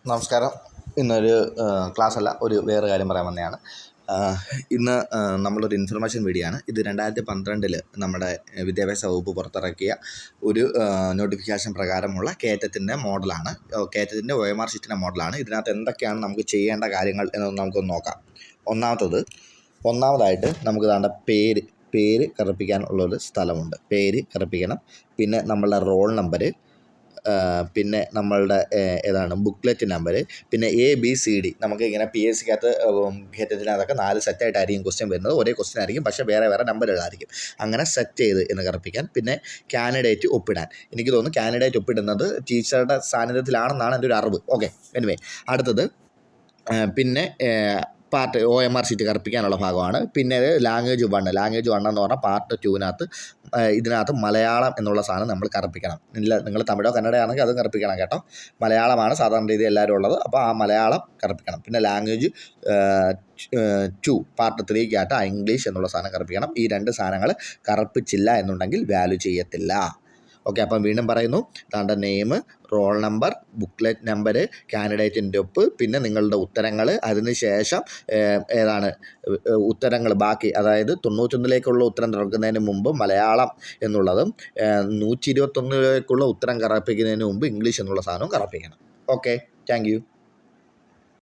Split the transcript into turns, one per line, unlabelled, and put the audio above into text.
നമസ്കാരം. ഇന്നൊരു ക്ലാസ്സല്ല, ഒരു വേറെ കാര്യം പറയാൻ വന്നതാണ്. ഇന്ന് നമ്മളൊരു ഇൻഫർമേഷൻ വീഡിയോ ആണ്. ഇത് 2012 നമ്മുടെ വിദ്യാഭ്യാസ വകുപ്പ് പുറത്തിറക്കിയ ഒരു നോട്ടിഫിക്കേഷൻ പ്രകാരമുള്ള കേറ്റത്തിൻ്റെ മോഡലാണ്. കേറ്റത്തിൻ്റെ OMR ഷീറ്റിൻ്റെ മോഡലാണ്. ഇതിനകത്ത് എന്തൊക്കെയാണ് നമുക്ക് ചെയ്യേണ്ട കാര്യങ്ങൾ എന്നൊന്ന് നമുക്കൊന്ന് നോക്കാം. ഒന്നാമതായിട്ട് നമുക്ക് വേണ്ട പേര് കറുപ്പിക്കാനുള്ളൊരു സ്ഥലമുണ്ട്. പേര് കറുപ്പിക്കണം. പിന്നെ നമ്മളുടെ റോൾ നമ്പർ, പിന്നെ നമ്മളുടെ ബുക്ക്ലെറ്റ് നമ്പർ, പിന്നെ ABCD. നമുക്ക് ഇങ്ങനെ PSCക്കകത്ത് കേറ്റത്തിനകത്തൊക്കെ 4 സെറ്റായിട്ടായിരിക്കും ക്വസ്റ്റ്യൻ വരുന്നത്. ഒരേ ക്വസ്റ്റ്യൻ ആയിരിക്കും, പക്ഷേ വേറെ നമ്പറുകളായിരിക്കും. അങ്ങനെ സെറ്റ് ചെയ്ത് എന്ന് കറുപ്പിക്കാൻ. പിന്നെ കാൻഡിഡേറ്റ് ഒപ്പിടാൻ. എനിക്ക് തോന്നുന്നു കാൻഡിഡേറ്റ് ഒപ്പിടുന്നത് ടീച്ചറുടെ സാന്നിധ്യത്തിലാണെന്നാണ് എൻ്റെ ഒരു അറിവ്. ഓക്കെ, എനിവേ അടുത്തത് പിന്നെ പാർട്ട് OMR ഷീറ്റ് കറുപ്പിക്കാനുള്ള ഭാഗമാണ്. പിന്നെ ലാംഗ്വേജ് 1 എന്ന് പറഞ്ഞാൽ പാർട്ട് 2 ഇതിനകത്ത് മലയാളം എന്നുള്ള സാധനം നമ്മൾ കറുപ്പിക്കണം. നിങ്ങൾ തമിഴോ കന്നഡയോ ആണെങ്കിൽ അത് കറുപ്പിക്കണം കേട്ടോ. മലയാളമാണ് സാധാരണ രീതി എല്ലാവരും ഉള്ളത്, അപ്പോൾ ആ മലയാളം കറുപ്പിക്കണം. പിന്നെ ലാംഗ്വേജ് 2 പാർട്ട് 3 ഇംഗ്ലീഷ് എന്നുള്ള സാധനം കറുപ്പിക്കണം. ഈ 2 സാധനങ്ങൾ കറുപ്പിച്ചില്ല എന്നുണ്ടെങ്കിൽ വാല്യൂ ചെയ്യത്തില്ല. ഓക്കെ, അപ്പം വീണ്ടും പറയുന്നു, താങ്കളുടെ name, roll number, booklet number, കാൻഡിഡേറ്റിൻ്റെ ഒപ്പ്, പിന്നെ നിങ്ങളുടെ ഉത്തരങ്ങൾ. അതിന് ശേഷം ഉത്തരങ്ങൾ ബാക്കി, അതായത് 91ലേക്കുള്ള ഉത്തരം തുറക്കുന്നതിന് മുമ്പ് മലയാളം എന്നുള്ളതും 121ലേക്കുള്ള ഉത്തരം കറപ്പിക്കുന്നതിന് മുമ്പ് ഇംഗ്ലീഷ് എന്നുള്ള സാധനവും കറപ്പിക്കണം. Okay, thank you.